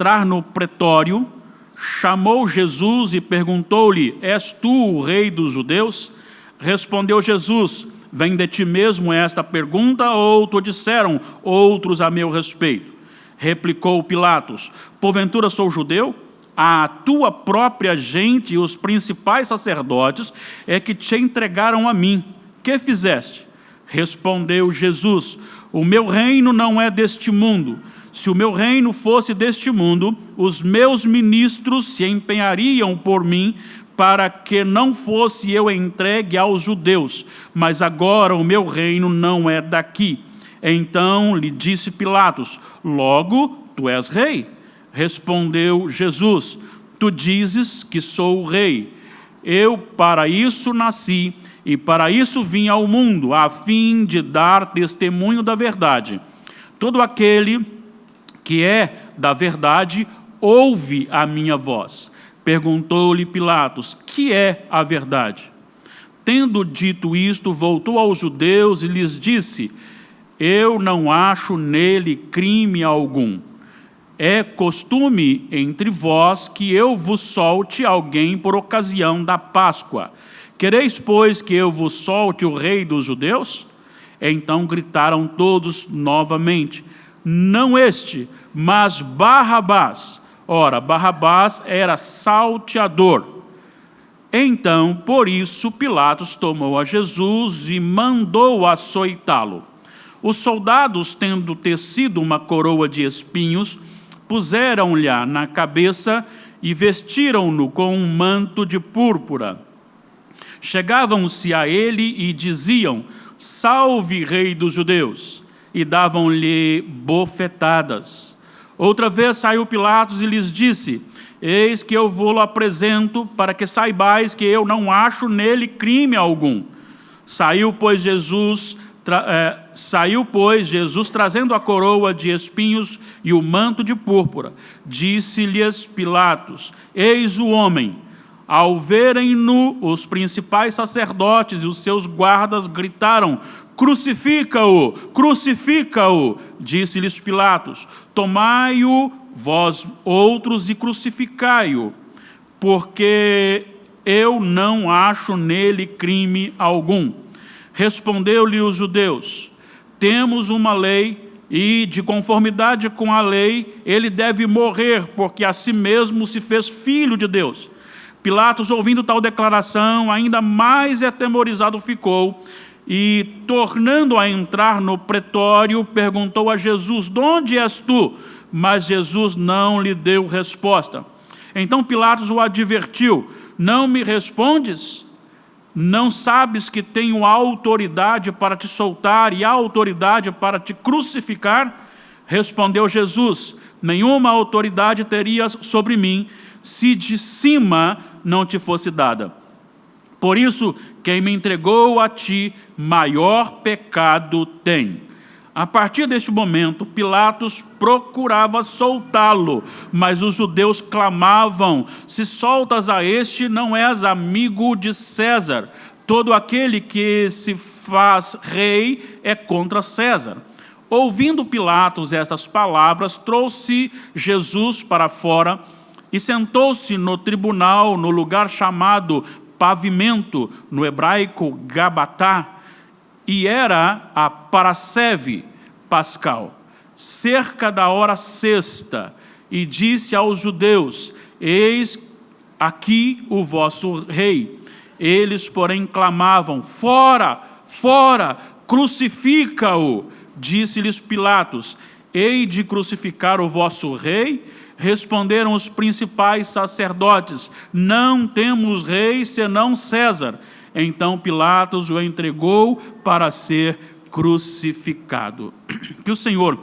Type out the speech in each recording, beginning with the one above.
entrar no pretório, chamou Jesus e perguntou-lhe: És tu o rei dos judeus? Respondeu Jesus: Vem de ti mesmo esta pergunta, ou te disseram outros a meu respeito? Replicou Pilatos: Porventura sou judeu? A tua própria gente e os principais sacerdotes é que te entregaram a mim. Que fizeste? Respondeu Jesus: O meu reino não é deste mundo. Se o meu reino fosse deste mundo, os meus ministros se empenhariam por mim para que não fosse eu entregue aos judeus. Mas agora o meu reino não é daqui. Então lhe disse Pilatos: Logo, tu és rei. Respondeu Jesus: Tu dizes que sou o rei. Eu para isso nasci e para isso vim ao mundo, a fim de dar testemunho da verdade. Todo aquele que é da verdade ouve a minha voz. Perguntou-lhe Pilatos: Que é a verdade? Tendo dito isto, voltou aos judeus e lhes disse: Eu não acho nele crime algum. É costume entre vós que eu vos solte alguém por ocasião da Páscoa. Quereis, pois, que eu vos solte o rei dos judeus? Então gritaram todos novamente: Não este, mas Barrabás. Ora, Barrabás era salteador. Então, por isso, Pilatos tomou a Jesus e mandou açoitá-lo. Os soldados, tendo tecido uma coroa de espinhos, puseram-lhe na cabeça e vestiram-no com um manto de púrpura. Chegavam-se a ele e diziam: Salve, rei dos judeus! E davam-lhe bofetadas. Outra vez saiu Pilatos e lhes disse: Eis que eu vou-lo apresento, para que saibais que eu não acho nele crime algum. Saiu, pois, Jesus trazendo a coroa de espinhos e o manto de púrpura. Disse-lhes Pilatos: Eis o homem. Ao verem-no, os principais sacerdotes e os seus guardas gritaram: Crucifica-o! Crucifica-o! Disse-lhes Pilatos: Tomai-o vós outros e crucificai-o, porque eu não acho nele crime algum. Respondeu-lhe os judeus: Temos uma lei, e de conformidade com a lei, ele deve morrer, porque a si mesmo se fez filho de Deus. Pilatos, ouvindo tal declaração, ainda mais atemorizado ficou, e, tornando a entrar no pretório, perguntou a Jesus: De onde és tu? Mas Jesus não lhe deu resposta. Então Pilatos o advertiu: Não me respondes? Não sabes que tenho autoridade para te soltar e autoridade para te crucificar? Respondeu Jesus: Nenhuma autoridade terias sobre mim, se de cima não te fosse dada. Por isso, quem me entregou a ti, maior pecado tem. A partir deste momento, Pilatos procurava soltá-lo, mas os judeus clamavam: Se soltas a este, não és amigo de César. Todo aquele que se faz rei é contra César. Ouvindo Pilatos estas palavras, trouxe Jesus para fora e sentou-se no tribunal, no lugar chamado Pavimento, no hebraico Gabatá, e era a Parasceve Pascal, cerca da hora sexta, e disse aos judeus: Eis aqui o vosso rei. Eles, porém, clamavam: Fora, fora, crucifica-o. Disse-lhes Pilatos: Hei de crucificar o vosso rei? Responderam os principais sacerdotes: Não temos rei senão César. Então Pilatos o entregou para ser crucificado. Que o Senhor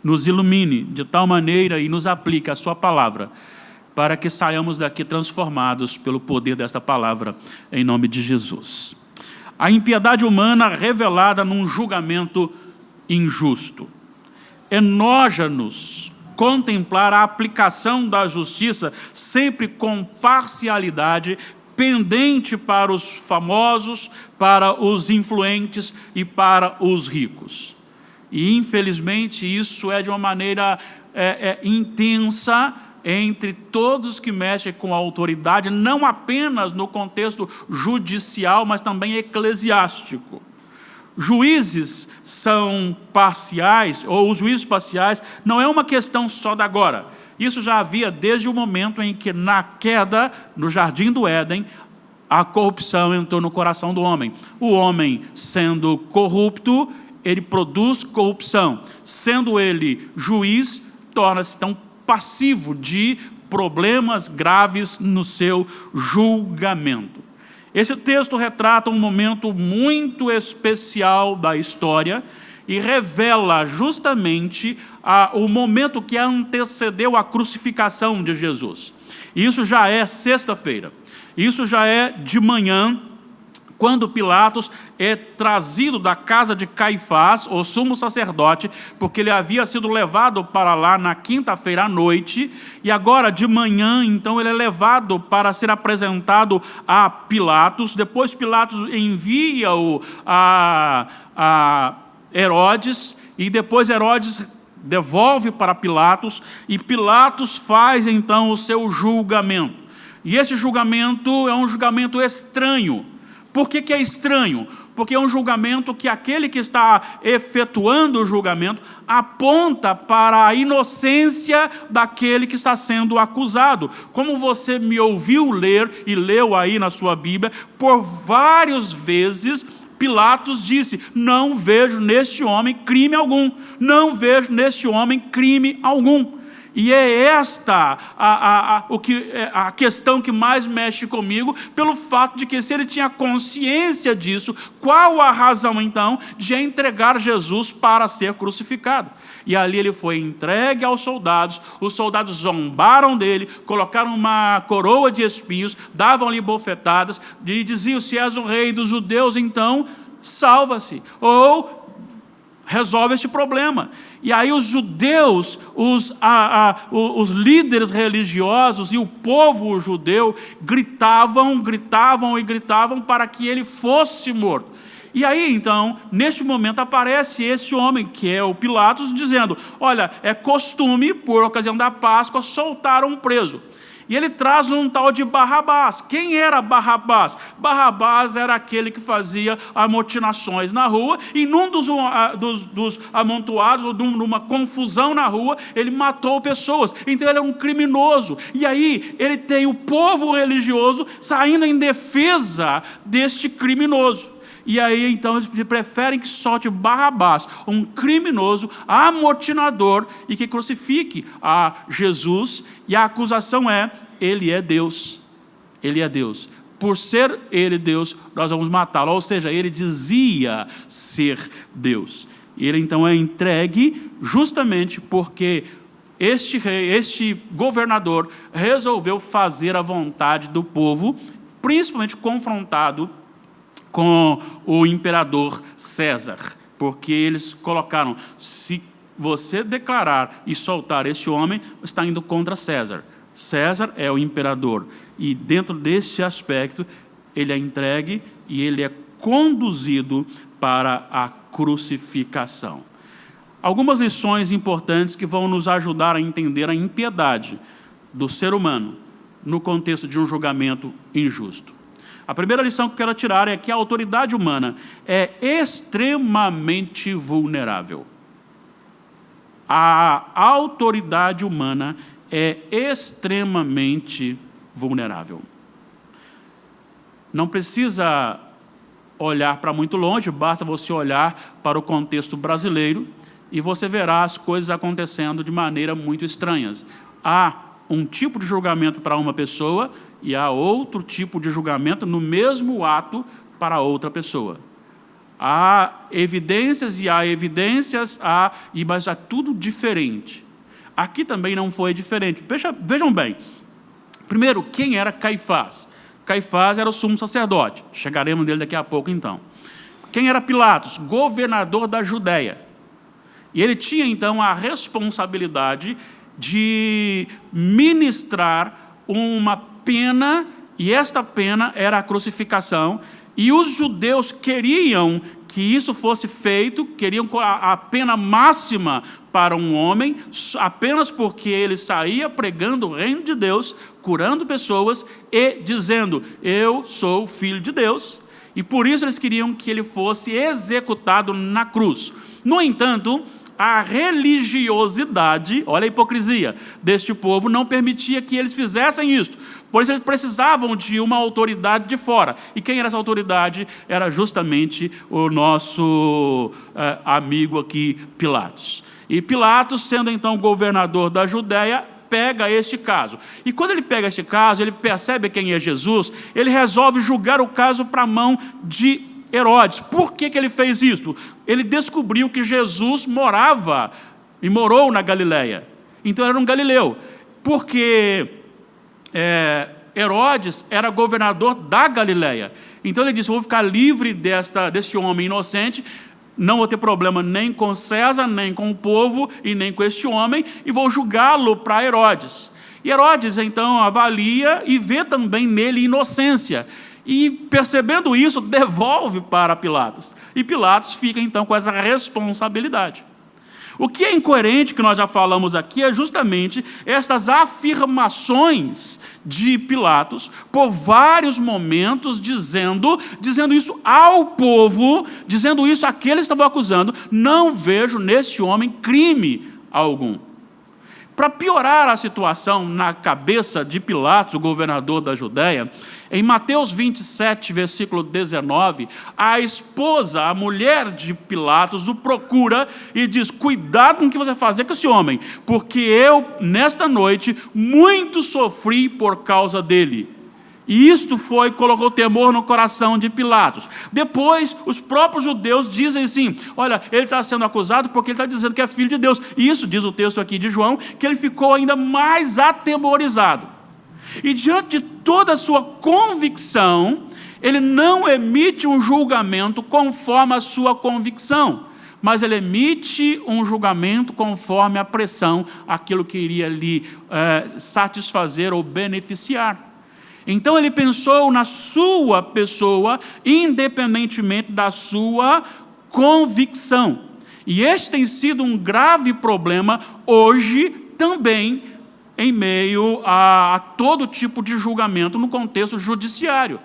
nos ilumine de tal maneira e nos aplique a sua palavra, para que saiamos daqui transformados pelo poder desta palavra, em nome de Jesus. A impiedade humana revelada num julgamento injusto. Enoja-nos contemplar a aplicação da justiça sempre com parcialidade, pendente para os famosos, para os influentes e para os ricos. E, infelizmente, isso é de uma maneira intensa entre todos que mexem com a autoridade, não apenas no contexto judicial, mas também eclesiástico. Juízes são parciais, ou os juízes parciais, não é uma questão só da agora. Isso já havia desde o momento em que, na queda, no jardim do Éden, a corrupção entrou no coração do homem. O homem, sendo corrupto, ele produz corrupção. Sendo ele juiz, torna-se então passivo de problemas graves no seu julgamento. Esse texto retrata um momento muito especial da história e revela justamente o momento que antecedeu a crucificação de Jesus. Isso já é sexta-feira. Isso já é de manhã, quando Pilatos é trazido da casa de Caifás, o sumo sacerdote, porque ele havia sido levado para lá na quinta-feira à noite, e agora de manhã, então, ele é levado para ser apresentado a Pilatos. Depois Pilatos envia-o a Herodes, e depois Herodes devolve para Pilatos, e Pilatos faz então o seu julgamento. E esse julgamento é um julgamento estranho. Por que é estranho? Porque é um julgamento que aquele que está efetuando o julgamento aponta para a inocência daquele que está sendo acusado. Como você me ouviu ler e leu aí na sua Bíblia, por várias vezes Pilatos disse: não vejo neste homem crime algum, não vejo neste homem crime algum. E é esta a questão que mais mexe comigo, pelo fato de que, se ele tinha consciência disso, qual a razão então de entregar Jesus para ser crucificado? E ali ele foi entregue aos soldados, os soldados zombaram dele, colocaram uma coroa de espinhos, davam-lhe bofetadas e diziam: se és o rei dos judeus, então salva-se, ou resolve este problema. E aí os judeus, os líderes religiosos e o povo judeu gritavam para que ele fosse morto. E aí então, neste momento, aparece esse homem, que é o Pilatos, dizendo: olha, é costume, por ocasião da Páscoa, soltar um preso. E ele traz um tal de Barrabás. Quem era Barrabás? Barrabás era aquele que fazia amotinações na rua, e num dos amontoados, ou numa confusão na rua, ele matou pessoas. Então ele é um criminoso. E aí ele tem o povo religioso saindo em defesa deste criminoso. E aí então eles preferem que solte Barrabás, um criminoso, amotinador, e que crucifique a Jesus. E a acusação é: ele é Deus, ele é Deus. Por ser ele Deus, nós vamos matá-lo. Ou seja, ele dizia ser Deus. E ele então é entregue justamente porque este governador resolveu fazer a vontade do povo, principalmente confrontado com o imperador César, porque eles colocaram: se você declarar e soltar este homem, está indo contra César. César é o imperador, e dentro desse aspecto ele é entregue e ele é conduzido para a crucificação. Algumas lições importantes que vão nos ajudar a entender a impiedade do ser humano no contexto de um julgamento injusto. A primeira lição que eu quero tirar é que a autoridade humana é extremamente vulnerável. A autoridade humana é extremamente vulnerável. Não precisa olhar para muito longe, basta você olhar para o contexto brasileiro e você verá as coisas acontecendo de maneira muito estranhas. Há um tipo de julgamento para uma pessoa e há outro tipo de julgamento no mesmo ato para outra pessoa. Há evidências e há evidências, mas é tudo diferente. Aqui também não foi diferente. Vejam bem. Primeiro, quem era Caifás? Caifás era o sumo sacerdote. Chegaremos nele daqui a pouco, então. Quem era Pilatos? Governador da Judéia. E ele tinha, então, a responsabilidade de ministrar uma pena, e esta pena era a crucificação, e os judeus queriam que isso fosse feito, queriam a pena máxima para um homem, apenas porque ele saía pregando o reino de Deus, curando pessoas e dizendo: eu sou filho de Deus. E por isso eles queriam que ele fosse executado na cruz. No entanto, a religiosidade, olha a hipocrisia deste povo, não permitia que eles fizessem isto. Por isso eles precisavam de uma autoridade de fora. E quem era essa autoridade? Era justamente o nosso amigo aqui, Pilatos. E Pilatos, sendo então governador da Judéia, pega este caso. E quando ele pega este caso, ele percebe quem é Jesus, ele resolve julgar o caso para a mão de Herodes. Por que ele fez isso? Ele descobriu que Jesus morou na Galileia. Então era um galileu. Porque Herodes era governador da Galileia. Então ele disse: vou ficar livre deste homem inocente, não vou ter problema nem com César, nem com o povo e nem com este homem, e vou julgá-lo para Herodes. E Herodes então avalia e vê também nele inocência. E percebendo isso, devolve para Pilatos. E Pilatos fica então com essa responsabilidade. O que é incoerente, que nós já falamos aqui, é justamente estas afirmações de Pilatos, por vários momentos, dizendo isso ao povo, dizendo isso àqueles que estavam acusando: não vejo neste homem crime algum. Para piorar a situação na cabeça de Pilatos, o governador da Judéia, em Mateus 27, versículo 19, a esposa, a mulher de Pilatos, o procura e diz: cuidado com o que você vai fazer com esse homem, porque eu, nesta noite, muito sofri por causa dele. E isto colocou temor no coração de Pilatos. Depois, os próprios judeus dizem assim: olha, ele está sendo acusado porque ele está dizendo que é filho de Deus. E isso diz o texto aqui de João, que ele ficou ainda mais atemorizado. E diante de toda a sua convicção, ele não emite um julgamento conforme a sua convicção, mas ele emite um julgamento conforme a pressão, aquilo que iria lhe satisfazer ou beneficiar. Então ele pensou na sua pessoa, independentemente da sua convicção. E este tem sido um grave problema hoje também, em meio a todo tipo de julgamento no contexto judiciário.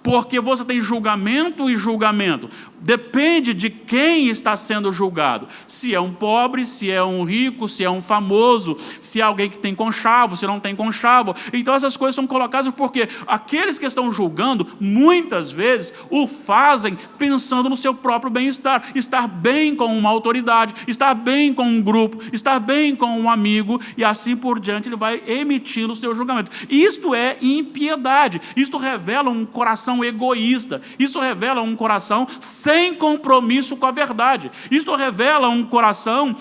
Porque você tem julgamento e julgamento. Depende de quem está sendo julgado. Se é um pobre, se é um rico, se é um famoso, se é alguém que tem conchavo, se não tem conchavo. Então essas coisas são colocadas porque aqueles que estão julgando, muitas vezes, o fazem pensando no seu próprio bem-estar. Estar bem com uma autoridade, estar bem com um grupo, estar bem com um amigo, e assim por diante ele vai emitindo o seu julgamento. Isto é impiedade. Isto revela um coração egoísta. Isso revela um coração sem compromisso com a verdade. Isto revela um coração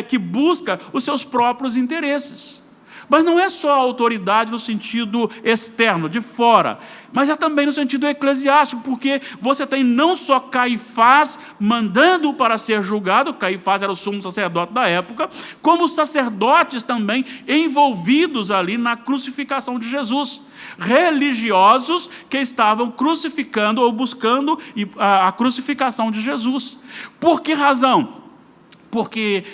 que busca os seus próprios interesses. Mas não é só a autoridade no sentido externo, de fora, mas é também no sentido eclesiástico, porque você tem não só Caifás mandando para ser julgado, Caifás era o sumo sacerdote da época, como os sacerdotes também envolvidos ali na crucificação de Jesus. Religiosos que estavam crucificando ou buscando a crucificação de Jesus. Por que razão? Porque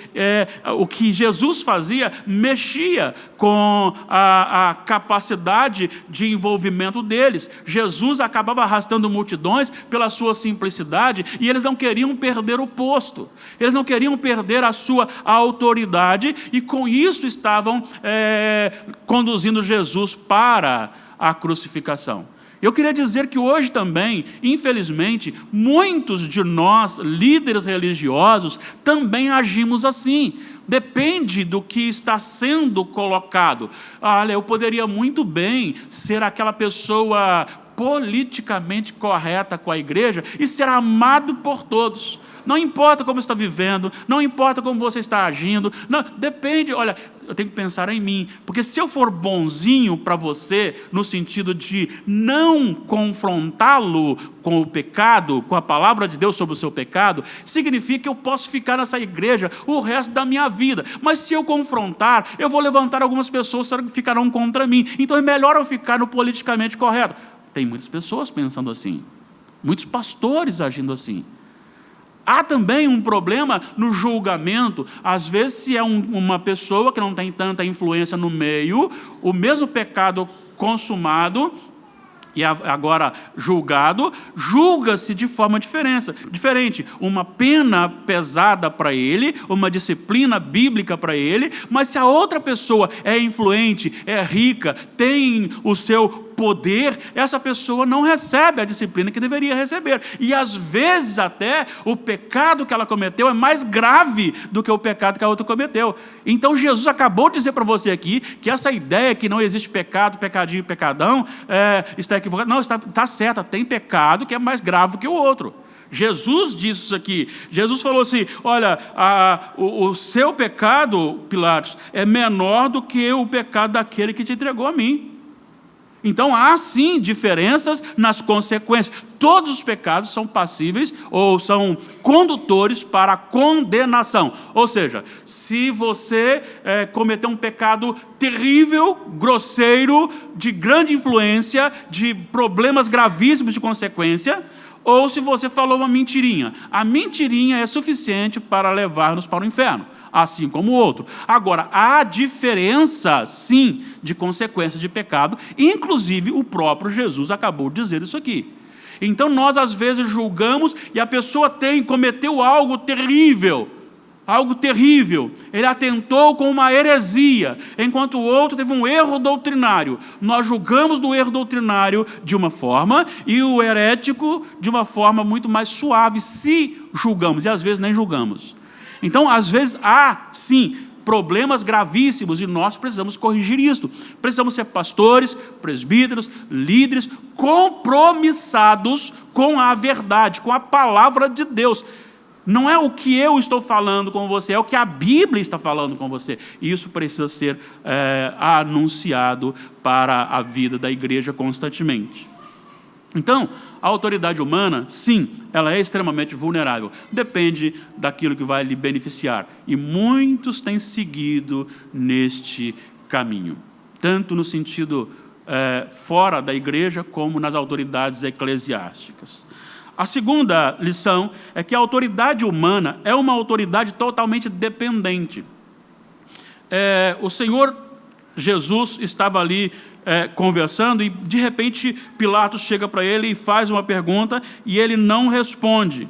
o que Jesus fazia mexia com a capacidade de envolvimento deles. Jesus acabava arrastando multidões pela sua simplicidade, e eles não queriam perder o posto, eles não queriam perder a sua autoridade, e com isso estavam conduzindo Jesus para a crucificação. Eu queria dizer que hoje também, infelizmente, muitos de nós, líderes religiosos, também agimos assim. Depende do que está sendo colocado. Olha, eu poderia muito bem ser aquela pessoa politicamente correta com a igreja e ser amado por todos. Não importa como está vivendo, não importa como você está agindo, não, depende, olha, eu tenho que pensar em mim, porque se eu for bonzinho para você, no sentido de não confrontá-lo com o pecado, com a palavra de Deus sobre o seu pecado, significa que eu posso ficar nessa igreja o resto da minha vida, mas se eu confrontar, eu vou levantar algumas pessoas que ficarão contra mim, então é melhor eu ficar no politicamente correto. Tem muitas pessoas pensando assim, muitos pastores agindo assim. Há também um problema no julgamento. Às vezes, se é uma pessoa que não tem tanta influência no meio, o mesmo pecado consumado e agora julgado, julga-se de forma diferente. Uma pena pesada para ele, uma disciplina bíblica para ele, mas se a outra pessoa é influente, é rica, tem o seu poder, essa pessoa não recebe a disciplina que deveria receber. E às vezes até o pecado que ela cometeu é mais grave do que o pecado que a outra cometeu. Então Jesus acabou de dizer para você aqui que essa ideia que não existe pecado, pecadinho, pecadão, está equivocada. Não, está certa, tem pecado que é mais grave que o outro. Jesus disse isso aqui. Jesus falou assim: olha, o seu pecado, Pilatos, é menor do que o pecado daquele que te entregou a mim. Então há sim diferenças nas consequências. Todos os pecados são passíveis ou são condutores para a condenação. Ou seja, se você cometeu um pecado terrível, grosseiro, de grande influência, de problemas gravíssimos de consequência, ou se você falou uma mentirinha, a mentirinha é suficiente para levar-nos para o inferno, assim como o outro. Agora, há diferença, sim, de consequências de pecado, inclusive o próprio Jesus acabou de dizer isso aqui. Então, nós às vezes julgamos e a pessoa cometeu algo terrível, ele atentou com uma heresia, enquanto o outro teve um erro doutrinário. Nós julgamos do erro doutrinário de uma forma e o herético de uma forma muito mais suave, se julgamos, e às vezes nem julgamos. Então, às vezes, há, sim, problemas gravíssimos e nós precisamos corrigir isto. Precisamos ser pastores, presbíteros, líderes, compromissados com a verdade, com a palavra de Deus. Não é o que eu estou falando com você, é o que a Bíblia está falando com você. E isso precisa ser anunciado para a vida da igreja constantemente. Então, a autoridade humana, sim, ela é extremamente vulnerável. Depende daquilo que vai lhe beneficiar. E muitos têm seguido neste caminho. Tanto no sentido fora da igreja, como nas autoridades eclesiásticas. A segunda lição é que a autoridade humana é uma autoridade totalmente dependente. O Senhor Jesus estava ali conversando e, de repente, Pilatos chega para ele e faz uma pergunta e ele não responde.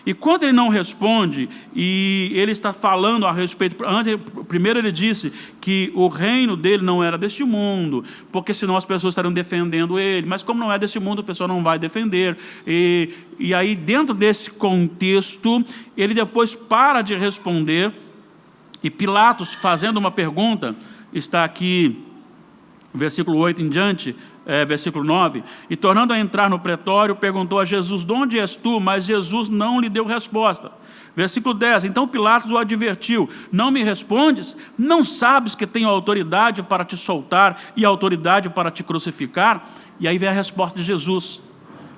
E quando ele não responde, e ele está falando a respeito... Primeiro ele disse que o reino dele não era deste mundo, porque senão as pessoas estariam defendendo ele. Mas como não é deste mundo, a pessoa não vai defender. E aí, dentro desse contexto, ele depois para de responder. E Pilatos, fazendo uma pergunta, está aqui, versículo 8 em diante... versículo 9, e tornando a entrar no pretório, perguntou a Jesus: de onde és tu? Mas Jesus não lhe deu resposta. Versículo 10, então Pilatos o advertiu: não me respondes? Não sabes que tenho autoridade para te soltar e autoridade para te crucificar? E aí vem a resposta de Jesus.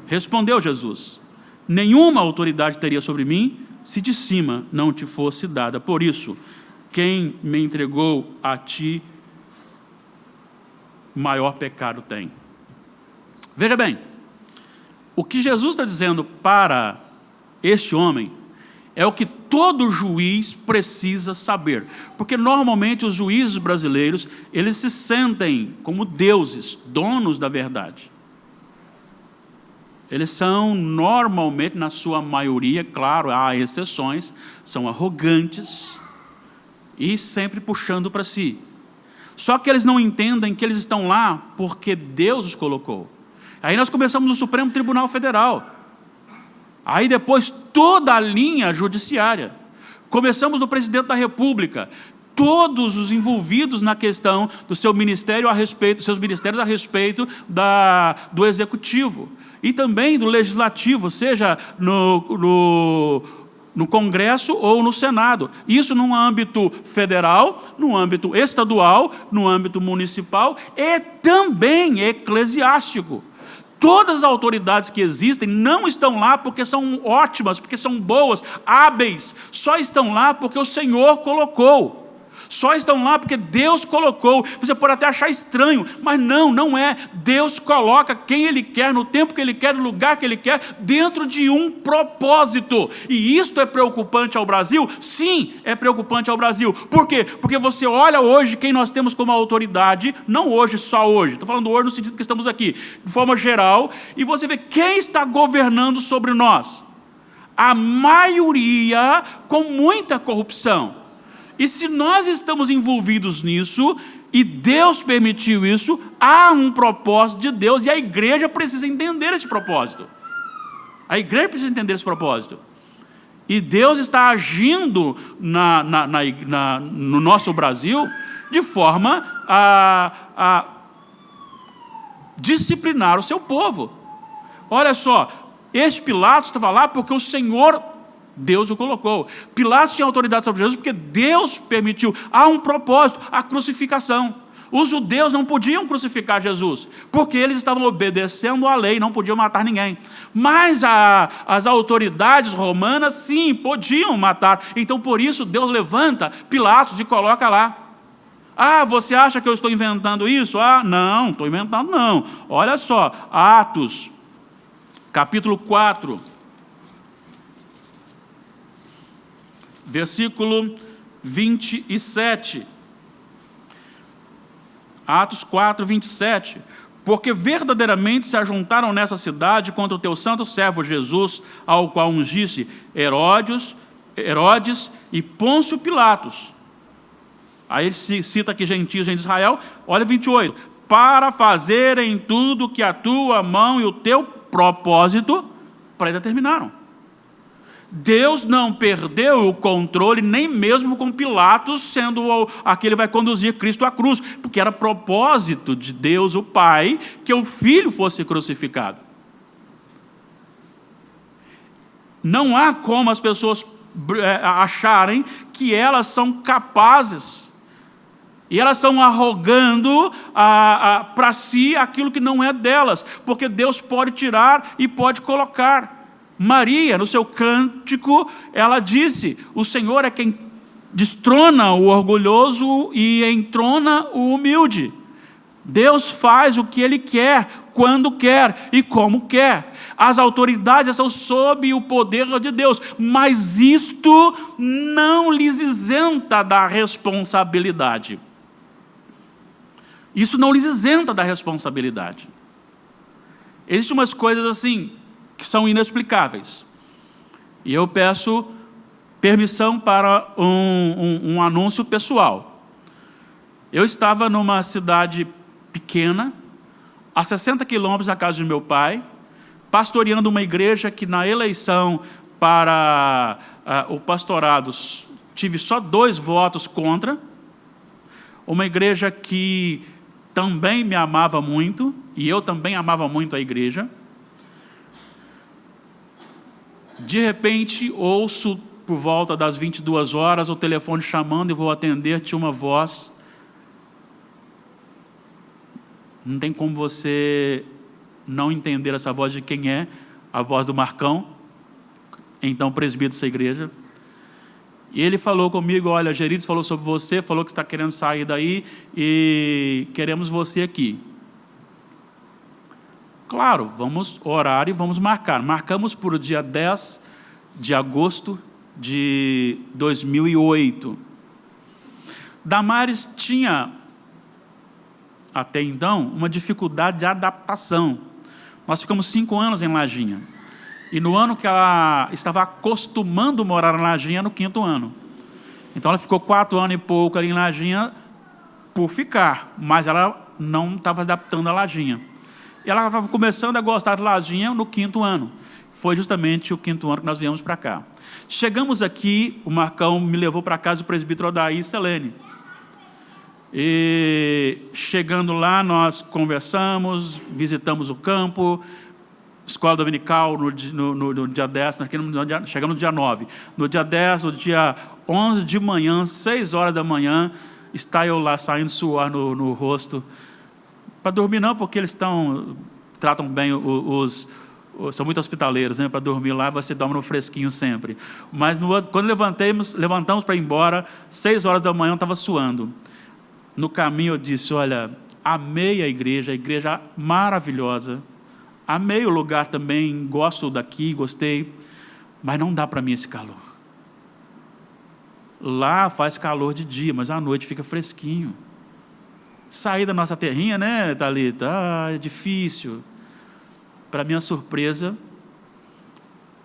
Respondeu Jesus: nenhuma autoridade teria sobre mim, se de cima não te fosse dada. Por isso, quem me entregou a ti, maior pecado tem. Veja bem, o que Jesus está dizendo para este homem é o que todo juiz precisa saber, porque normalmente os juízes brasileiros, eles se sentem como deuses, donos da verdade. Eles são normalmente, na sua maioria, claro, há exceções, são arrogantes e sempre puxando para si. Só que eles não entendem que eles estão lá porque Deus os colocou. Aí nós começamos no Supremo Tribunal Federal. Aí depois toda a linha judiciária. Começamos no Presidente da República. Todos os envolvidos na questão do seu ministério a respeito, dos seus ministérios a respeito do Executivo. E também do Legislativo, seja no Congresso ou no Senado. Isso no âmbito federal, no âmbito estadual, no âmbito municipal e também eclesiástico. Todas as autoridades que existem não estão lá porque são ótimas, porque são boas, hábeis. Só estão lá porque o Senhor colocou. Só estão lá porque Deus colocou. Você pode até achar estranho, mas não é. Deus coloca quem Ele quer, no tempo que Ele quer, no lugar que Ele quer, dentro de um propósito. E isto é preocupante ao Brasil? Sim, é preocupante ao Brasil. Por quê? Porque você olha hoje quem nós temos como autoridade, não hoje, só hoje, estou falando hoje no sentido que estamos aqui, de forma geral, e você vê quem está governando sobre nós. A maioria com muita corrupção. E se nós estamos envolvidos nisso, e Deus permitiu isso, há um propósito de Deus, e a igreja precisa entender esse propósito. A igreja precisa entender esse propósito. E Deus está agindo no nosso Brasil de forma a disciplinar o seu povo. Olha só, este Pilatos estava lá porque o Senhor, Deus o colocou. Pilatos tinha autoridade sobre Jesus porque Deus permitiu. Há um propósito, a crucificação. Os judeus não podiam crucificar Jesus, porque eles estavam obedecendo à lei, não podiam matar ninguém. Mas as autoridades romanas, sim, podiam matar. Então, por isso, Deus levanta Pilatos e coloca lá. Ah, você acha que eu estou inventando isso? Ah, não estou inventando não. Olha só, Atos, capítulo 4, versículo 27. Atos 4, 27. Porque verdadeiramente se ajuntaram nessa cidade contra o teu santo servo Jesus, ao qual ungisse Herodes e Pôncio Pilatos. Aí ele cita aqui gentios de Israel. Olha 28. Para fazerem tudo que a tua mão e o teu propósito predeterminaram. Deus não perdeu o controle, nem mesmo com Pilatos sendo aquele que vai conduzir Cristo à cruz, porque era propósito de Deus, o Pai, que o Filho fosse crucificado. Não há como as pessoas acharem que elas são capazes, e elas estão arrogando para si aquilo que não é delas, porque Deus pode tirar e pode colocar. Maria, no seu cântico, ela disse: o Senhor é quem destrona o orgulhoso e entrona o humilde. Deus faz o que Ele quer, quando quer e como quer. As autoridades estão sob o poder de Deus, mas isto não lhes isenta da responsabilidade. Isso não lhes isenta da responsabilidade. Existem umas coisas assim que são inexplicáveis. E eu peço permissão para um anúncio pessoal. Eu estava numa cidade pequena, a 60 quilômetros da casa de meu pai, pastoreando uma igreja que na eleição para o pastorado tive só 2 votos contra, uma igreja que também me amava muito, e eu também amava muito a igreja. De repente, ouço por volta das 22 horas o telefone chamando e vou atender, tinha uma voz. Não tem como você não entender essa voz de quem é, a voz do Marcão, então presbítero dessa igreja. E ele falou comigo: olha, Gerides falou sobre você, falou que está querendo sair daí e queremos você aqui. Claro, vamos orar e vamos marcar. Marcamos para o dia 10 de agosto de 2008. Damares tinha, até então, uma dificuldade de adaptação. Nós ficamos 5 anos em Lajinha. E no ano que ela estava acostumando morar em Lajinha, no 5º ano. Então ela ficou 4 anos e pouco ali em Lajinha por ficar, mas ela não estava adaptando a Lajinha. E ela estava começando a gostar de Lajinha no 5º ano. Foi justamente o 5º ano que nós viemos para cá. Chegamos aqui, o Marcão me levou para casa do presbítero Odaí e Selene. E chegando lá, nós conversamos, visitamos o campo, escola dominical no dia 10, chegamos no dia 9. No dia 10, no dia 11 de manhã, 6 horas da manhã, está eu lá saindo suor no rosto. Para dormir não, porque eles tratam bem são muito hospitaleiros, né? Para dormir lá, você dorme no fresquinho sempre. Mas quando levantamos para ir embora, 6 horas da manhã eu estava suando. No caminho eu disse, olha, amei a igreja maravilhosa, amei o lugar também, gosto daqui, gostei, mas não dá para mim esse calor. Lá faz calor de dia, mas à noite fica fresquinho. Sair da nossa terrinha, né, Thalita? É difícil. Para minha surpresa,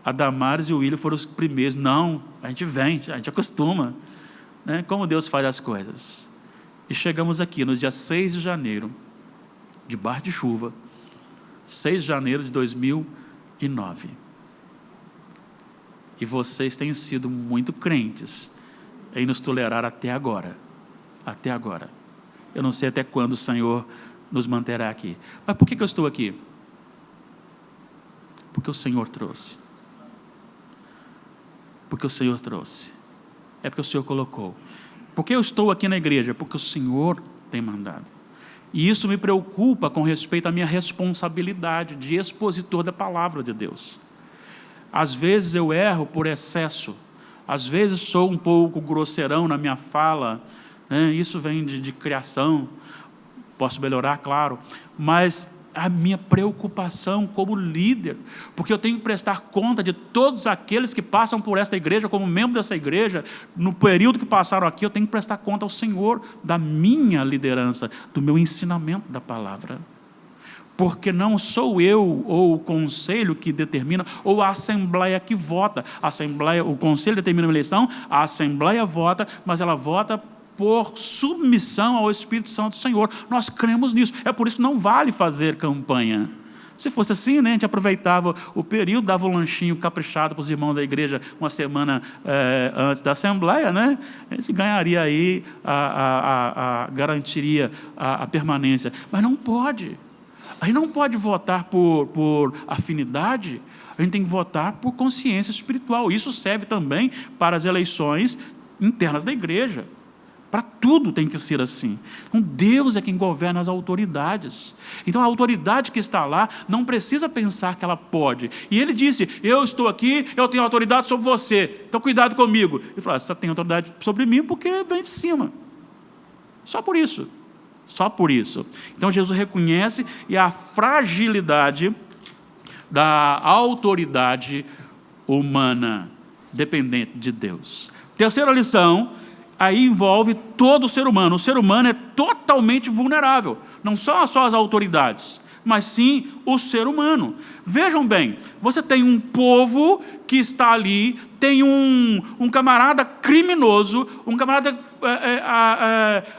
a Damares e o William foram os primeiros. Não, a gente vem, a gente acostuma, né? Como Deus faz as coisas. E chegamos aqui no dia 6 de janeiro, debaixo de chuva, 6 de janeiro de 2009. E vocês têm sido muito crentes em nos tolerar até agora. Até agora. Eu não sei até quando o Senhor nos manterá aqui. Mas por que eu estou aqui? Porque o Senhor trouxe. Porque o Senhor trouxe. É porque o Senhor colocou. Por que eu estou aqui na igreja? Porque o Senhor tem mandado. E isso me preocupa com respeito à minha responsabilidade de expositor da palavra de Deus. Às vezes eu erro por excesso. Às vezes sou um pouco grosseirão na minha fala, né? Isso vem de criação. Posso melhorar, claro. Mas a minha preocupação como líder, porque eu tenho que prestar conta de todos aqueles que passam por esta igreja, como membro dessa igreja, no período que passaram aqui, eu tenho que prestar conta ao Senhor da minha liderança, do meu ensinamento da palavra. Porque não sou eu ou o conselho que determina, ou a assembleia que vota. O conselho determina uma eleição, a assembleia vota, mas ela vota por submissão ao Espírito Santo do Senhor. Nós cremos nisso. É por isso que não vale fazer campanha. Se fosse assim, né, a gente aproveitava o período, dava um lanchinho caprichado para os irmãos da igreja uma semana antes da assembleia, né? A gente ganharia aí, garantiria a permanência. Mas não pode. A gente não pode votar por afinidade, a gente tem que votar por consciência espiritual. Isso serve também para as eleições internas da igreja. Para tudo tem que ser assim. Então, Deus é quem governa as autoridades. Então, a autoridade que está lá não precisa pensar que ela pode. E ele disse, eu estou aqui, eu tenho autoridade sobre você, então cuidado comigo. Ele falou, você tem autoridade sobre mim porque vem de cima. Só por isso. Só por isso. Então, Jesus reconhece a fragilidade da autoridade humana, dependente de Deus. Terceira lição, aí envolve todo o ser humano. O ser humano é totalmente vulnerável. Não só as autoridades, mas sim o ser humano. Vejam bem, você tem um povo que está ali, tem um camarada criminoso, um camarada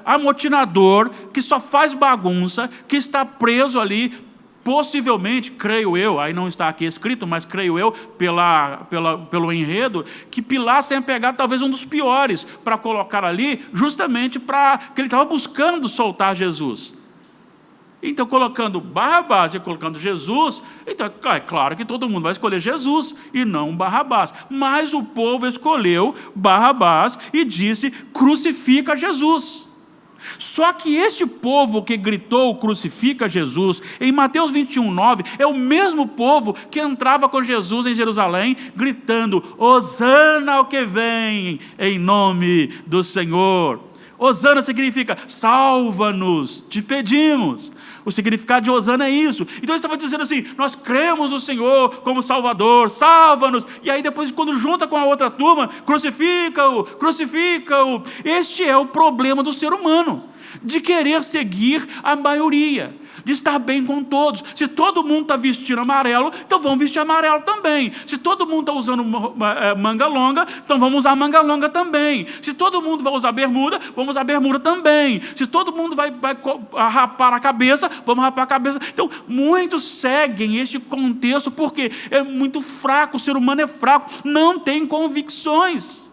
amotinador, que só faz bagunça, que está preso ali, possivelmente, creio eu, aí não está aqui escrito, mas creio eu, pelo enredo, que Pilatos tenha pegado talvez um dos piores para colocar ali, justamente para que ele estava buscando soltar Jesus. Então, colocando Barrabás e colocando Jesus, então é claro que todo mundo vai escolher Jesus e não Barrabás. Mas o povo escolheu Barrabás e disse, crucifica Jesus. Só que este povo que gritou, crucifica Jesus, em Mateus 21:9, é o mesmo povo que entrava com Jesus em Jerusalém, gritando, Hosana ao que vem, em nome do Senhor. Hosana significa, salva-nos, te pedimos. O significado de Hosana é isso. Então ele estava dizendo assim, nós cremos no Senhor como Salvador, salva-nos. E aí depois, quando junta com a outra turma, crucifica-o, crucifica-o. Este é o problema do ser humano, de querer seguir a maioria, de estar bem com todos. Se todo mundo está vestindo amarelo, então vamos vestir amarelo também. Se todo mundo está usando manga longa, então vamos usar manga longa também. Se todo mundo vai usar bermuda, vamos usar bermuda também. Se todo mundo vai rapar a cabeça, vamos rapar a cabeça. Então, muitos seguem este contexto porque é muito fraco, o ser humano é fraco, não tem convicções.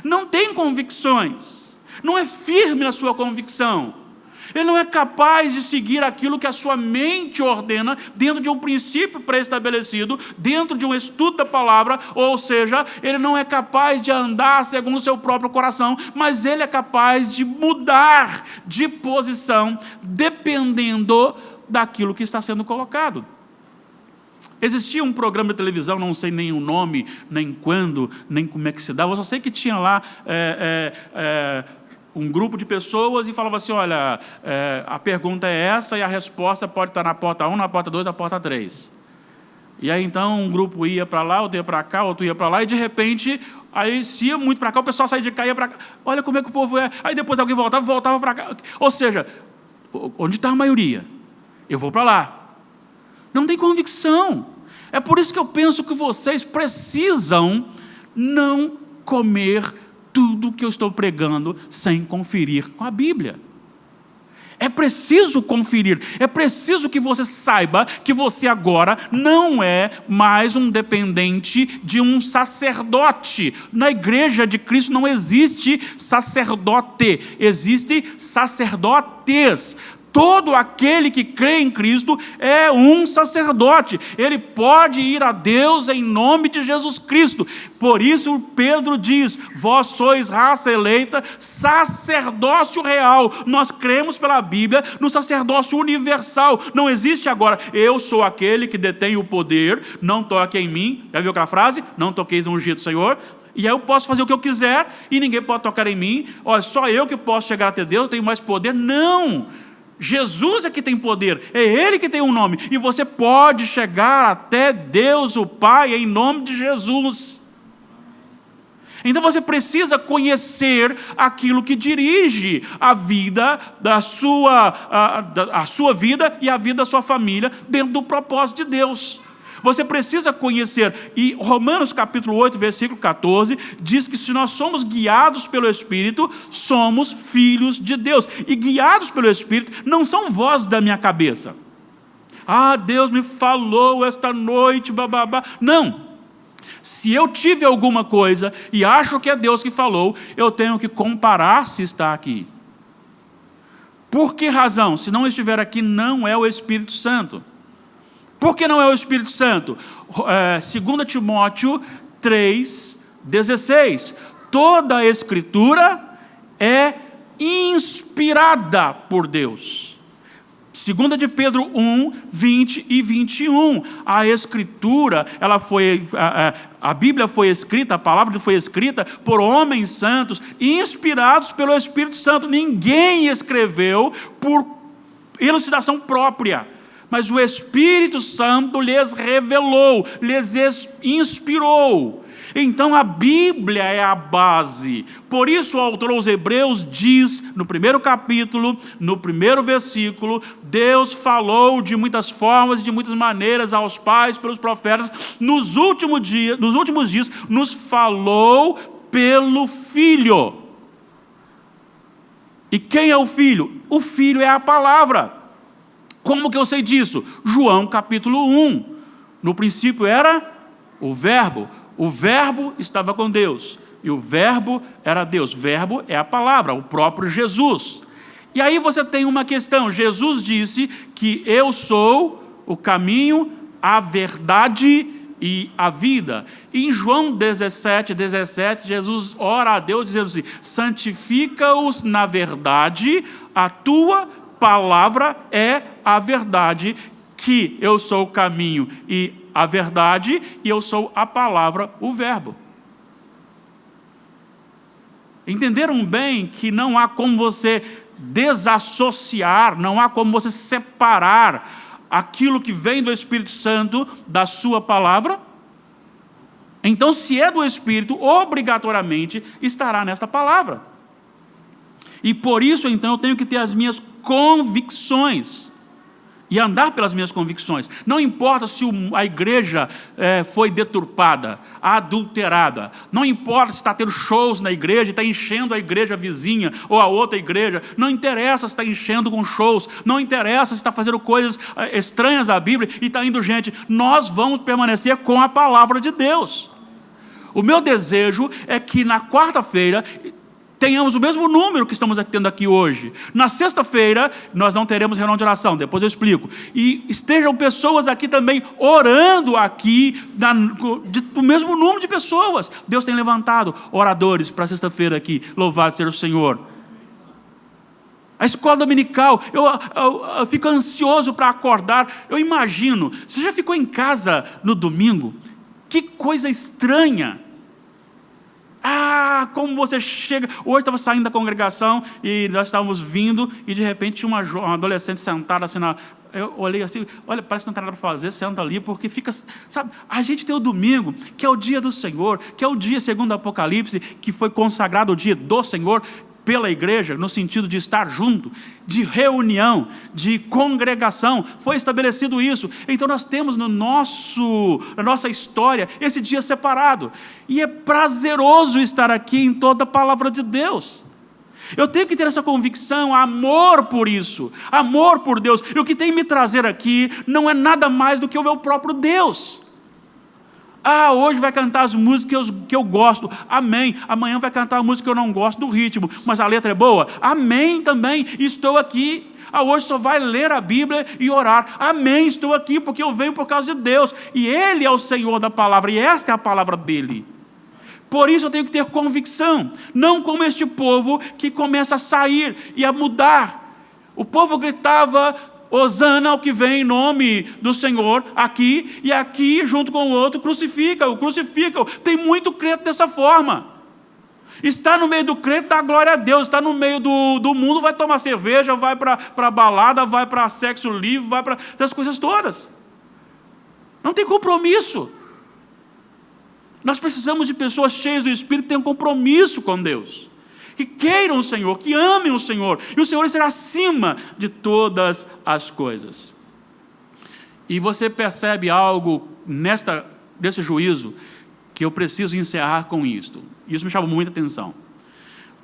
Não tem convicções. Não é firme na sua convicção. Ele não é capaz de seguir aquilo que a sua mente ordena, dentro de um princípio pré-estabelecido, dentro de um estudo da palavra, ou seja, ele não é capaz de andar segundo o seu próprio coração, mas ele é capaz de mudar de posição, dependendo daquilo que está sendo colocado. Existia um programa de televisão, não sei nem o nome, nem quando, nem como é que se dava, eu só sei que tinha lá um grupo de pessoas e falava assim, olha, a pergunta é essa e a resposta pode estar na porta 1, na porta 2, na porta 3. E aí então um grupo ia para lá, outro ia para cá, outro ia para lá, e de repente, aí se ia muito para cá, o pessoal saía de cá, ia para cá, olha como é que o povo é, aí depois alguém voltava para cá, ou seja, onde está a maioria? Eu vou para lá. Não tem convicção. É por isso que eu penso que vocês precisam não comer tudo que eu estou pregando sem conferir com a Bíblia. É preciso conferir, é preciso que você saiba que você agora não é mais um dependente de um sacerdote. Na igreja de Cristo não existe sacerdote, existe sacerdotes. Todo aquele que crê em Cristo é um sacerdote. Ele pode ir a Deus em nome de Jesus Cristo. Por isso Pedro diz, vós sois raça eleita, sacerdócio real. Nós cremos pela Bíblia no sacerdócio universal. Não existe agora, eu sou aquele que detém o poder, não toque em mim. Já viu aquela frase? Não toqueis no ungido do Senhor. E aí eu posso fazer o que eu quiser e ninguém pode tocar em mim. Olha, só eu que posso chegar até Deus, eu tenho mais poder. Não! Jesus é que tem poder, é Ele que tem um nome, e você pode chegar até Deus o Pai em nome de Jesus. Então você precisa conhecer aquilo que dirige a vida da a sua vida e a vida da sua família dentro do propósito de Deus. Você precisa conhecer, e Romanos capítulo 8, versículo 14, diz que se nós somos guiados pelo Espírito, somos filhos de Deus. E guiados pelo Espírito não são vozes da minha cabeça. Ah, Deus me falou esta noite, bababá. Não. Se eu tive alguma coisa e acho que é Deus que falou, eu tenho que comparar se está aqui. Por que razão? Se não estiver aqui, não é o Espírito Santo. Por que não é o Espírito Santo? 2 Timóteo 3,16. Toda a Escritura é inspirada por Deus. 2 de Pedro 1, 20 e 21. A Escritura, a Bíblia foi escrita, a palavra foi escrita por homens santos, inspirados pelo Espírito Santo. Ninguém escreveu por elucidação própria, mas o Espírito Santo lhes revelou, lhes inspirou. Então a Bíblia é a base. Por isso o autor aos Hebreus diz, no primeiro capítulo, no primeiro versículo, Deus falou de muitas formas, de muitas maneiras aos pais, pelos profetas, nos últimos dias nos falou pelo Filho. E quem é o Filho? O Filho é a palavra. Como que eu sei disso? João capítulo 1. No princípio era o Verbo estava com Deus, e o Verbo era Deus. Verbo é a palavra, o próprio Jesus. E aí você tem uma questão, Jesus disse que eu sou o caminho, a verdade e a vida. E em João 17, Jesus ora a Deus dizendo assim, santifica-os na verdade, a tua palavra é a verdade, que eu sou o caminho e a verdade, e eu sou a palavra, o Verbo. Entenderam bem que não há como você desassociar, não há como você separar aquilo que vem do Espírito Santo da sua palavra? Então, se é do Espírito, obrigatoriamente estará nesta palavra. E por isso, então, eu tenho que ter as minhas convicções e andar pelas minhas convicções. Não importa se a igreja foi deturpada, adulterada. Não importa se está tendo shows na igreja e está enchendo a igreja vizinha ou a outra igreja. Não interessa se está enchendo com shows. Não interessa se está fazendo coisas estranhas à Bíblia e está indo gente. Nós vamos permanecer com a palavra de Deus. O meu desejo é que na quarta-feira tenhamos o mesmo número que estamos tendo aqui hoje. Na sexta-feira, nós não teremos reunião de oração, depois eu explico. E estejam pessoas aqui também orando aqui, do mesmo número de pessoas. Deus tem levantado oradores para sexta-feira aqui, louvado seja o Senhor. A escola dominical, eu fico ansioso para acordar. Eu imagino, você já ficou em casa no domingo? Que coisa estranha. Como você chega. Hoje estava saindo da congregação e nós estávamos vindo e de repente tinha uma adolescente sentada assim eu olhei assim, olha, parece que não tem nada para fazer, senta ali, porque fica, sabe, a gente tem o domingo, que é o dia do Senhor, que é o dia segundo o Apocalipse, que foi consagrado o dia do Senhor pela igreja, no sentido de estar junto, de reunião, de congregação, foi estabelecido isso. Então nós temos na nossa história, esse dia separado, e é prazeroso estar aqui em toda a palavra de Deus. Eu tenho que ter essa convicção, amor por isso, amor por Deus, e o que tem me trazer aqui, não é nada mais do que o meu próprio Deus. Hoje vai cantar as músicas que eu gosto, amém. Amanhã vai cantar a música que eu não gosto do ritmo, mas a letra é boa, amém também, estou aqui. Hoje só vai ler a Bíblia e orar, amém, estou aqui porque eu venho por causa de Deus, e Ele é o Senhor da palavra, e esta é a palavra dEle. Por isso eu tenho que ter convicção, não como este povo que começa a sair e a mudar. O povo gritava, Hosana ao que vem em nome do Senhor, aqui, e aqui junto com o outro, crucifica-o. Tem muito crente dessa forma. Está no meio do crente, dá glória a Deus. Está no meio do mundo, vai tomar cerveja, vai para balada, vai para sexo livre, vai para essas coisas todas. Não tem compromisso. Nós precisamos de pessoas cheias do Espírito que tenham compromisso com Deus, que queiram o Senhor, que amem o Senhor, e o Senhor será acima de todas as coisas. E você percebe algo nesse juízo, que eu preciso encerrar com isto. Isso me chamou muita atenção.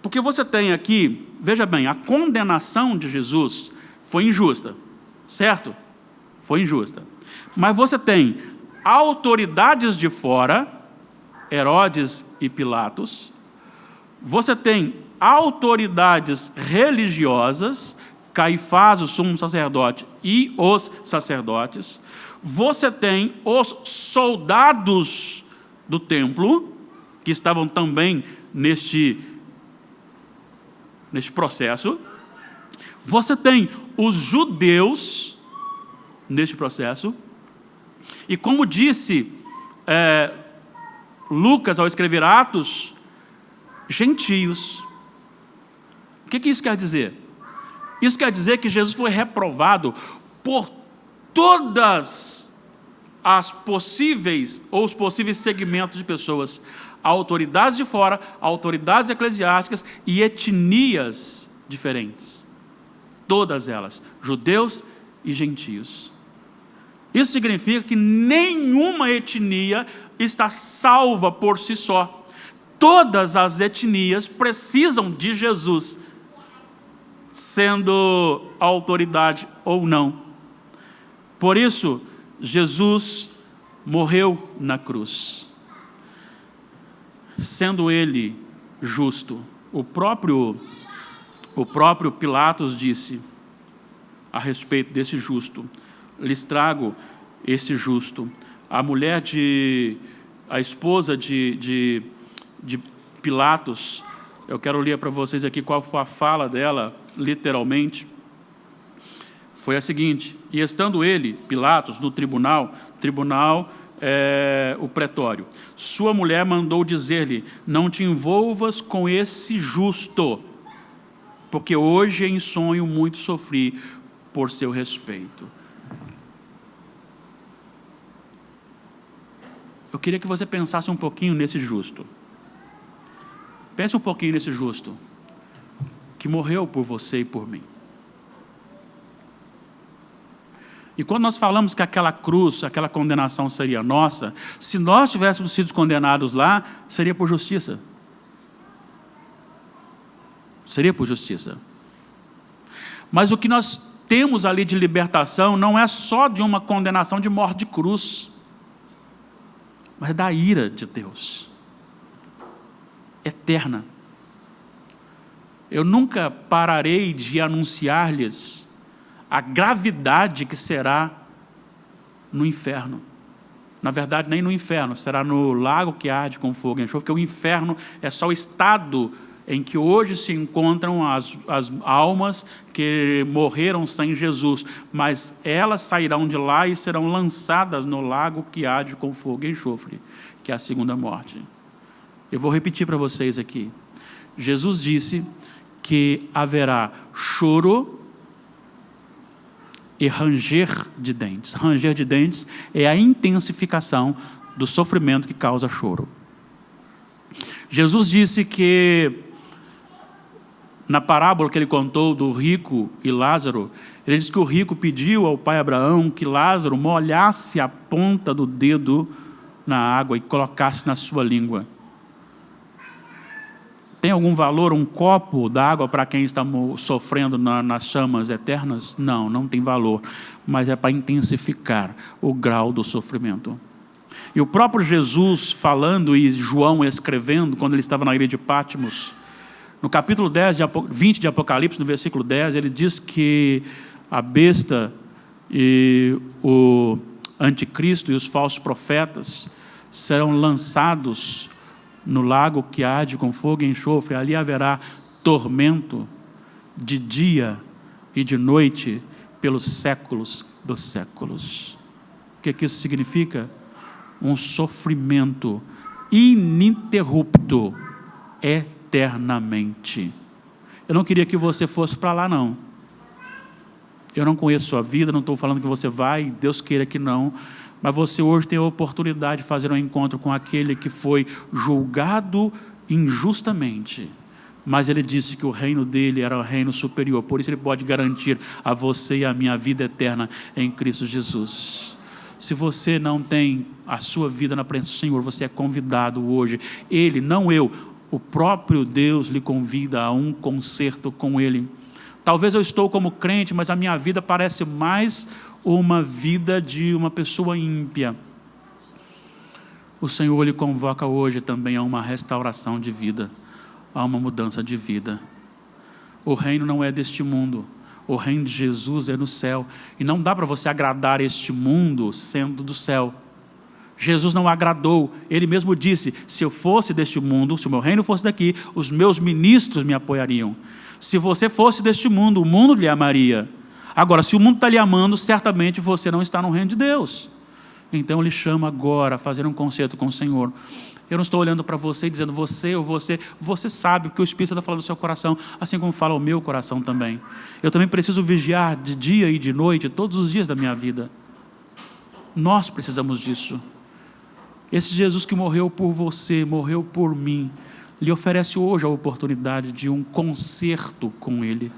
Porque você tem aqui, veja bem, a condenação de Jesus foi injusta, certo? Foi injusta. Mas você tem autoridades de fora, Herodes e Pilatos, você tem autoridades religiosas, Caifás, o sumo sacerdote, e os sacerdotes, você tem os soldados do templo, que estavam também neste processo, você tem os judeus neste processo, e como disse Lucas ao escrever Atos, gentios. O que isso quer dizer? Isso quer dizer que Jesus foi reprovado por todas as possíveis ou os possíveis segmentos de pessoas, autoridades de fora, autoridades eclesiásticas e etnias diferentes. Todas elas, judeus e gentios. Isso significa que nenhuma etnia está salva por si só. Todas as etnias precisam de Jesus, sendo autoridade ou não. Por isso, Jesus morreu na cruz, sendo ele justo. O próprio Pilatos disse a respeito desse justo: lhes trago esse justo. A esposa de Pilatos, eu quero ler para vocês aqui qual foi a fala dela, literalmente. Foi a seguinte: e estando ele, Pilatos, no tribunal é o pretório, sua mulher mandou dizer-lhe: não te envolvas com esse justo, porque hoje em sonho muito sofri por seu respeito. Eu queria que você pensasse um pouquinho nesse justo. Pense um pouquinho nesse justo, que morreu por você e por mim. E quando nós falamos que aquela cruz, aquela condenação seria nossa, se nós tivéssemos sido condenados lá, seria por justiça. Seria por justiça. Mas o que nós temos ali de libertação não é só de uma condenação de morte de cruz, mas da ira de Deus, eterna. Eu nunca pararei de anunciar-lhes a gravidade que será no inferno. Na verdade, nem no inferno, será no lago que arde com fogo e enxofre, porque o inferno é só o estado em que hoje se encontram as almas que morreram sem Jesus, mas elas sairão de lá e serão lançadas no lago que arde com fogo e enxofre, que é a segunda morte. Eu vou repetir para vocês aqui. Jesus disse que haverá choro e ranger de dentes. Ranger de dentes é a intensificação do sofrimento que causa choro. Jesus disse que, na parábola que ele contou do rico e Lázaro, ele disse que o rico pediu ao pai Abraão que Lázaro molhasse a ponta do dedo na água e colocasse na sua língua. Tem algum valor um copo d'água para quem está sofrendo nas chamas eternas? Não, não tem valor, mas é para intensificar o grau do sofrimento. E o próprio Jesus falando e João escrevendo, quando ele estava na ilha de Patmos, no capítulo 20 de Apocalipse, no versículo 10, ele diz que a besta e o anticristo e os falsos profetas serão lançados no lago que arde com fogo e enxofre. Ali haverá tormento de dia e de noite pelos séculos dos séculos. O que isso significa? Um sofrimento ininterrupto, eternamente. Eu não queria que você fosse para lá, não. Eu não conheço sua vida, não estou falando que você vai, Deus queira que não, mas você hoje tem a oportunidade de fazer um encontro com aquele que foi julgado injustamente, mas ele disse que o reino dele era o reino superior, por isso ele pode garantir a você e a minha vida eterna em Cristo Jesus. Se você não tem a sua vida na presença do Senhor, você é convidado hoje. Ele, não eu, o próprio Deus lhe convida a um concerto com Ele. Talvez eu estou como crente, mas a minha vida parece mais uma vida de uma pessoa ímpia. O Senhor lhe convoca hoje também a uma restauração de vida, a uma mudança de vida. O reino não é deste mundo. O reino de Jesus é no céu. E não dá para você agradar este mundo sendo do céu. Jesus não agradou. Ele mesmo disse, se eu fosse deste mundo, se o meu reino fosse daqui, os meus ministros me apoiariam. Se você fosse deste mundo, o mundo lhe amaria. Agora, se o mundo está lhe amando, certamente você não está no reino de Deus. Então ele chama agora a fazer um concerto com o Senhor. Eu não estou olhando para você e dizendo você ou você sabe o que o Espírito está falando no seu coração, assim como fala o meu coração também. Eu também preciso vigiar de dia e de noite, todos os dias da minha vida. Nós precisamos disso. Esse Jesus que morreu por você, morreu por mim, lhe oferece hoje a oportunidade de um concerto com Ele,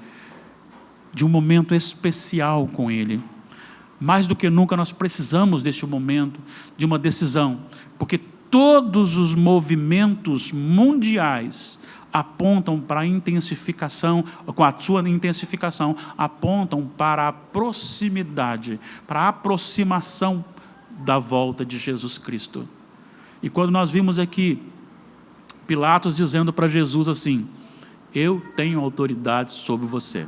de um momento especial com Ele. Mais do que nunca nós precisamos deste momento, de uma decisão, porque todos os movimentos mundiais apontam para a intensificação, com a sua intensificação, apontam para a proximidade, para a aproximação da volta de Jesus Cristo. E quando nós vimos aqui Pilatos dizendo para Jesus assim, eu tenho autoridade sobre você.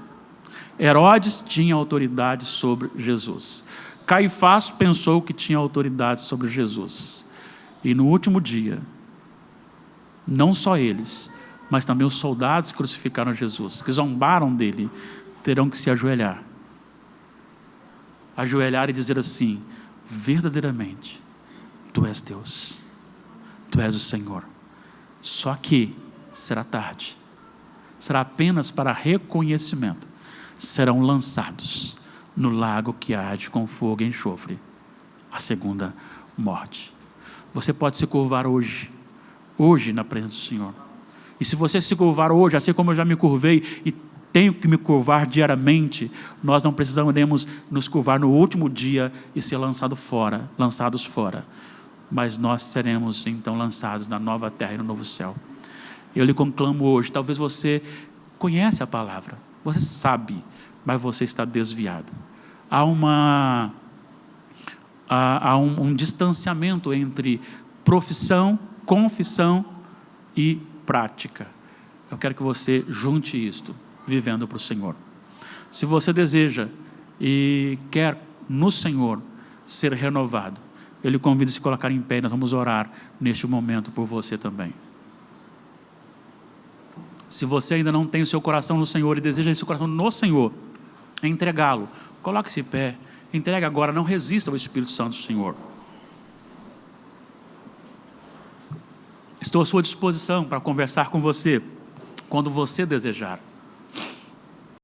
Herodes tinha autoridade sobre Jesus. Caifás pensou que tinha autoridade sobre Jesus. E no último dia, não só eles, mas também os soldados que crucificaram Jesus, que zombaram dele, terão que se ajoelhar. Ajoelhar e dizer assim, verdadeiramente, Tu és Deus, Tu és o Senhor. Só que será tarde, será apenas para reconhecimento. Serão lançados no lago que arde com fogo e enxofre, a segunda morte. Você pode se curvar hoje na presença do Senhor. E se você se curvar hoje, assim como eu já me curvei e tenho que me curvar diariamente, nós não precisaremos nos curvar no último dia e ser lançados fora. Mas nós seremos então lançados na nova terra e no novo céu. Eu lhe conclamo hoje, talvez você conhece a palavra, você sabe, mas você está desviado. Há um distanciamento entre profissão, confissão e prática. Eu quero que você junte isto, vivendo para o Senhor. Se você deseja e quer no Senhor ser renovado, eu lhe convido a se colocar em pé, nós vamos orar neste momento por você também. Se você ainda não tem o seu coração no Senhor e deseja esse coração no Senhor, entregá-lo, coloque-se em pé, entregue agora, não resista ao Espírito Santo do Senhor. Estou à sua disposição para conversar com você, quando você desejar.